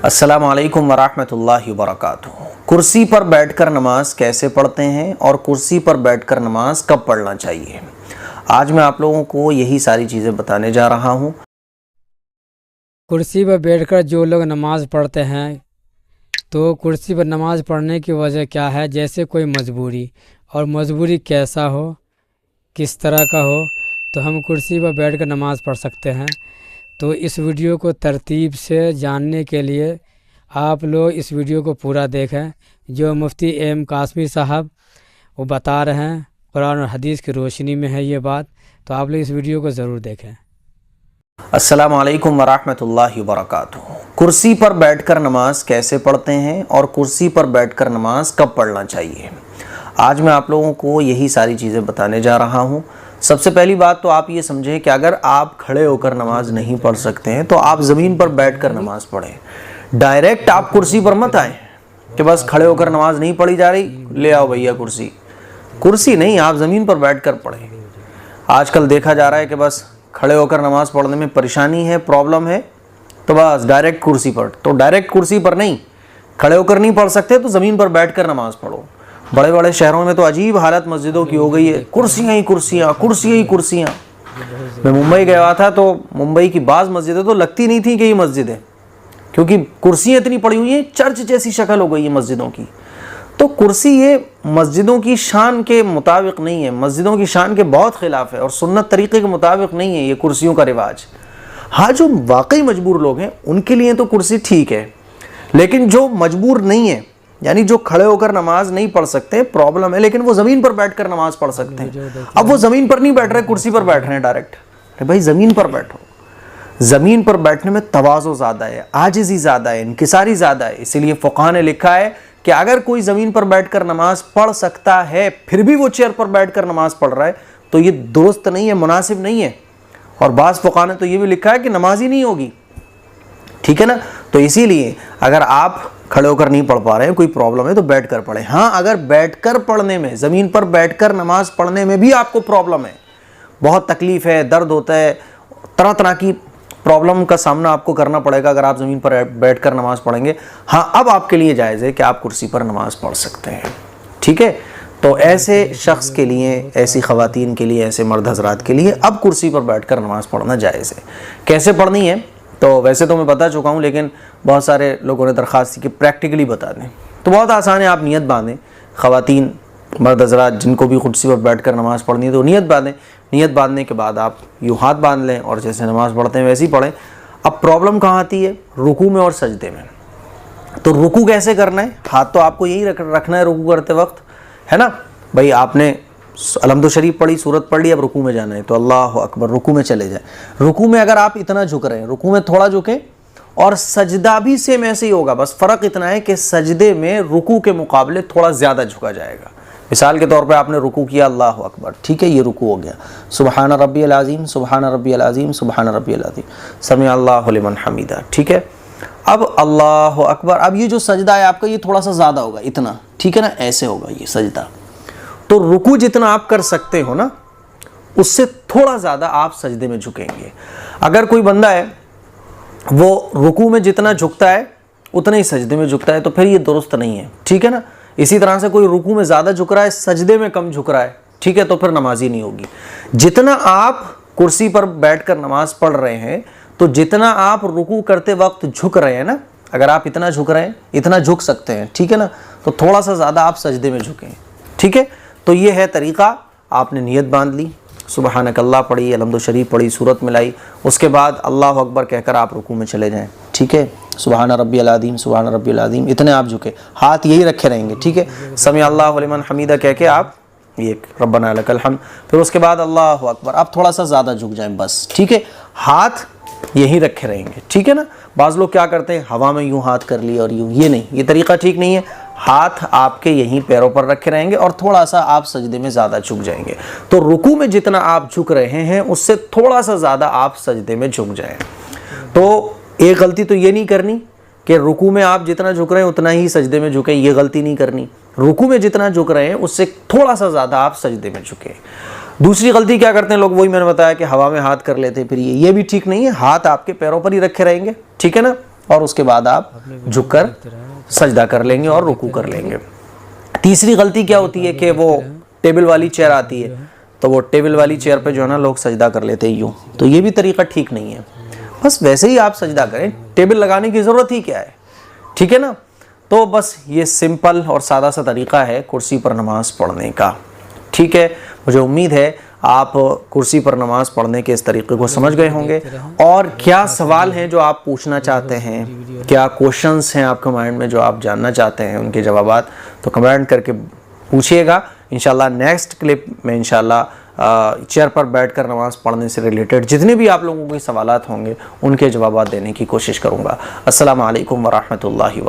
السلام علیکم ورحمۃ اللہ وبرکاتہ۔ کرسی پر بیٹھ کر نماز کیسے پڑھتے ہیں اور کرسی پر بیٹھ کر نماز کب پڑھنا چاہیے، آج میں آپ لوگوں کو یہی ساری چیزیں بتانے جا رہا ہوں۔ کرسی پر بیٹھ کر جو لوگ نماز پڑھتے ہیں تو کرسی پر نماز پڑھنے کی وجہ کیا ہے؟ جیسے کوئی مجبوری، اور مجبوری کیسا ہو، کس طرح کا ہو، تو ہم کرسی پر بیٹھ کر نماز پڑھ سکتے ہیں۔ تو اس ویڈیو کو ترتیب سے جاننے کے لیے آپ لوگ اس ویڈیو کو پورا دیکھیں۔ جو مفتی ایم قاسمی صاحب وہ بتا رہے ہیں، قرآن اور حدیث کی روشنی میں ہے یہ بات، تو آپ لوگ اس ویڈیو کو ضرور دیکھیں۔ السلام علیکم ورحمۃ اللہ وبرکاتہ۔ کرسی پر بیٹھ کر نماز کیسے پڑھتے ہیں اور کرسی پر بیٹھ کر نماز کب پڑھنا چاہیے، آج میں آپ لوگوں کو یہی ساری چیزیں بتانے جا رہا ہوں۔ سب سے پہلی بات تو آپ یہ سمجھیں کہ اگر آپ کھڑے ہو کر نماز نہیں پڑھ سکتے ہیں تو آپ زمین پر بیٹھ کر نماز پڑھیں۔ ڈائریکٹ آپ کرسی پر مت آئیں کہ بس کھڑے ہو کر نماز نہیں پڑھی جا رہی، لے آؤ بھیا کرسی نہیں، آپ زمین پر بیٹھ کر پڑھیں۔ آج کل دیکھا جا رہا ہے کہ بس کھڑے ہو کر نماز پڑھنے میں پریشانی ہے، پرابلم ہے، تو بس ڈائریکٹ کرسی پر، تو ڈائریکٹ کرسی پر نہیں، کھڑے ہو کر نہیں پڑھ سکتے تو زمین پر بیٹھ کر نماز پڑھو۔ بڑے بڑے شہروں میں تو عجیب حالت مسجدوں کی ہو گئی ہے، کرسیاں ہی کرسیاں، کرسیاں ہی کرسیاں۔ میں ممبئی گیا تھا تو ممبئی کی بعض مسجدیں تو لگتی نہیں تھیں کہ یہ مسجد ہے، کیونکہ کرسیاں اتنی پڑی ہوئی ہیں، چرچ جیسی شکل ہو گئی ہے مسجدوں کی۔ تو کرسی یہ مسجدوں کی شان کے مطابق نہیں ہے، مسجدوں کی شان کے بہت خلاف ہے اور سنت طریقے کے مطابق نہیں ہے یہ کرسیوں کا رواج۔ ہاں جو واقعی مجبور لوگ ہیں ان کے لیے تو کرسی ٹھیک ہے، لیکن جو مجبور نہیں ہے، یعنی جو کھڑے ہو کر نماز نہیں پڑھ سکتے، پرابلم ہے، لیکن وہ زمین پر بیٹھ کر نماز پڑھ سکتے ہیں۔ اب وہ زمین پر نہیں بیٹھ رہے، کرسی پر بیٹھ رہے ہیں ڈائریکٹ۔ بھائی زمین پر بیٹھو، زمین پر بیٹھنے میں تواضع زیادہ ہے، عاجزی زیادہ ہے، انکساری زیادہ ہے۔ اسی لیے فقہاء نے لکھا ہے کہ اگر کوئی زمین پر بیٹھ کر نماز پڑھ سکتا ہے پھر بھی وہ چیئر پر بیٹھ کر نماز پڑھ رہا ہے تو یہ درست نہیں ہے، مناسب نہیں ہے۔ اور بعض فقہاء نے تو یہ بھی لکھا ہے کہ نماز ہی نہیں ہوگی، ٹھیک ہے نا۔ تو اسی لیے اگر آپ کھڑے ہو کر نہیں پڑھ پا رہے ہیں، کوئی پرابلم ہے تو بیٹھ کر پڑھیں۔ ہاں اگر بیٹھ کر پڑھنے میں، زمین پر بیٹھ کر نماز پڑھنے میں بھی آپ کو پرابلم ہے، بہت تکلیف ہے، درد ہوتا ہے، طرح طرح کی پرابلم کا سامنا آپ کو کرنا پڑے گا اگر آپ زمین پر بیٹھ کر نماز پڑھیں گے، ہاں اب آپ کے لیے جائز ہے کہ آپ کرسی پر نماز پڑھ سکتے ہیں، ٹھیک ہے۔ تو ایسے شخص کے لیے، ایسی خواتین کے لیے، ایسے مرد حضرات کے لیے اب کرسی پر بیٹھ کر نماز پڑھنا جائز ہے۔ کیسے پڑھنی ہے تو ویسے تو میں بتا چکا ہوں، لیکن بہت سارے لوگوں نے درخواست کی کہ پریکٹیکلی بتا دیں، تو بہت آسان ہے۔ آپ نیت باندھیں، خواتین مرد حضرات جن کو بھی کرسی پر بیٹھ کر نماز پڑھنی ہے تو نیت باندھیں۔ نیت باندھنے کے بعد آپ یوں ہاتھ باندھ لیں اور جیسے نماز پڑھتے ہیں ویسے ہی پڑھیں۔ اب پرابلم کہاں آتی ہے؟ رکوع میں اور سجدے میں۔ تو رکوع کیسے کرنا ہے؟ ہاتھ تو آپ کو یہی رکھنا ہے رکوع کرتے وقت، ہے نا بھائی۔ آپ نے الحمد شریف پڑھی، سورت پڑھ لی، اب رکوع میں جانا ہے تو اللہ اکبر، رکوع میں چلے جائیں۔ رکوع میں اگر آپ اتنا جھک رہے ہیں، رکوع میں تھوڑا جھکیں، اور سجدہ بھی سیم ایسے ہی ہوگا، بس فرق اتنا ہے کہ سجدے میں رکوع کے مقابلے تھوڑا زیادہ جھکا جائے گا۔ مثال کے طور پہ آپ نے رکوع کیا، اللہ اکبر، ٹھیک ہے، یہ رکوع ہو گیا، سبحان ربی العظیم، سبحان ربی العظیم، سبحان ربی العظیم، سمع اللہ لمن حمیدہ، ٹھیک ہے۔ اب اللہ اکبر، اب یہ جو سجدہ ہے آپ کا یہ تھوڑا سا زیادہ ہوگا، اتنا، ٹھیک ہے نا، ایسے ہوگا یہ سجدہ۔ تو رکوع جتنا آپ کر سکتے ہو نا، اس سے تھوڑا زیادہ آپ سجدے میں جھکیں گے۔ اگر کوئی بندہ ہے وہ رکوع میں جتنا جھکتا ہے اتنا ہی سجدے میں جھکتا ہے تو پھر یہ درست نہیں ہے، ٹھیک ہے نا۔ اسی طرح سے کوئی رکوع میں زیادہ جھک رہا ہے، سجدے میں کم جھک رہا ہے، ٹھیک ہے، تو پھر نماز ہی نہیں ہوگی۔ جتنا آپ کرسی پر بیٹھ کر نماز پڑھ رہے ہیں تو جتنا آپ رکوع کرتے وقت جھک رہے ہیں نا، اگر آپ اتنا جھک رہے ہیں، اتنا جھک سکتے ہیں، ٹھیک ہے نا، تو تھوڑا سا زیادہ آپ سجدے میں جھکیں، ٹھیک ہے۔ تو یہ ہے طریقہ۔ آپ نے نیت باندھ لی، سبحانک اللہ پڑھی، الحمد شریف پڑھی، سورت ملائی، اس کے بعد اللہ اکبر کہہ کر آپ رکوع میں چلے جائیں، ٹھیک ہے۔ سبحان ربی العظیم، سبحان ربی العظیم، اتنے آپ جھکے، ہاتھ یہی رکھے رہیں گے، ٹھیک ہے۔ سمع اللہ لمن حمیدہ کہہ کے آپ یہ ربنا لک الحمد، پھر اس کے بعد اللہ اکبر، آپ تھوڑا سا زیادہ جھک جائیں بس، ٹھیک ہے، ہاتھ یہی رکھے رہیں گے، ٹھیک ہے نا۔ بعض لوگ کیا کرتے ہیں، ہوا میں یوں ہاتھ کر لی اور یوں، یہ نہیں، یہ طریقہ ٹھیک نہیں ہے۔ ہاتھ آپ کے یہیں پیروں پر رکھے رہیں گے اور تھوڑا سا آپ سجدے میں زیادہ جھک جائیں گے۔ تو رکوع میں جتنا آپ جھک رہے ہیں اس سے تھوڑا سا زیادہ آپ سجدے میں جھک جائیں۔ تو ایک غلطی تو یہ نہیں کرنی کہ رکوع میں آپ جتنا جھک رہے ہیں اتنا ہی سجدے میں جھکیں، یہ غلطی نہیں کرنی۔ رکوع میں جتنا جھک رہے ہیں اس سے تھوڑا سا زیادہ آپ سجدے میں جھکیں۔ دوسری غلطی کیا کرتے ہیں لوگ، وہی میں نے بتایا کہ ہوا میں ہاتھ کر لیتے، پھر یہ بھی ٹھیک نہیں ہے۔ ہاتھ آپ کے پیروں پر ہی رکھے رہیں گے، ٹھیک ہے نا، اور اس کے بعد آپ جھک کر سجدہ کر لیں گے اور رکوع کر لیں گے۔ تیسری غلطی کیا ہوتی ہے کہ وہ ٹیبل والی چیئر آتی ہے تو وہ ٹیبل والی چیئر پہ جو ہے نا لوگ سجدہ کر لیتے ہیں یوں، تو یہ بھی طریقہ ٹھیک نہیں ہے۔ بس ویسے ہی آپ سجدہ کریں، ٹیبل لگانے کی ضرورت ہی کیا ہے، ٹھیک ہے نا؟ تو بس یہ سمپل اور سادہ سا طریقہ ہے کرسی پر نماز پڑھنے کا، ٹھیک ہے؟ مجھے امید ہے آپ کرسی پر نماز پڑھنے کے اس طریقے کو سمجھ گئے ہوں گے۔ اور کیا سوال ہیں جو آپ پوچھنا چاہتے ہیں، کیا کوشچنس ہیں آپ کے مائنڈ میں جو آپ جاننا چاہتے ہیں، ان کے جوابات تو کمنٹ کر کے پوچھیے گا۔ انشاءاللہ نیکسٹ کلپ میں انشاءاللہ چیئر پر بیٹھ کر نماز پڑھنے سے ریلیٹڈ جتنے بھی آپ لوگوں کے سوالات ہوں گے ان کے جوابات دینے کی کوشش کروں گا۔ السلام علیکم ورحمۃ اللہ وبرکاتہ۔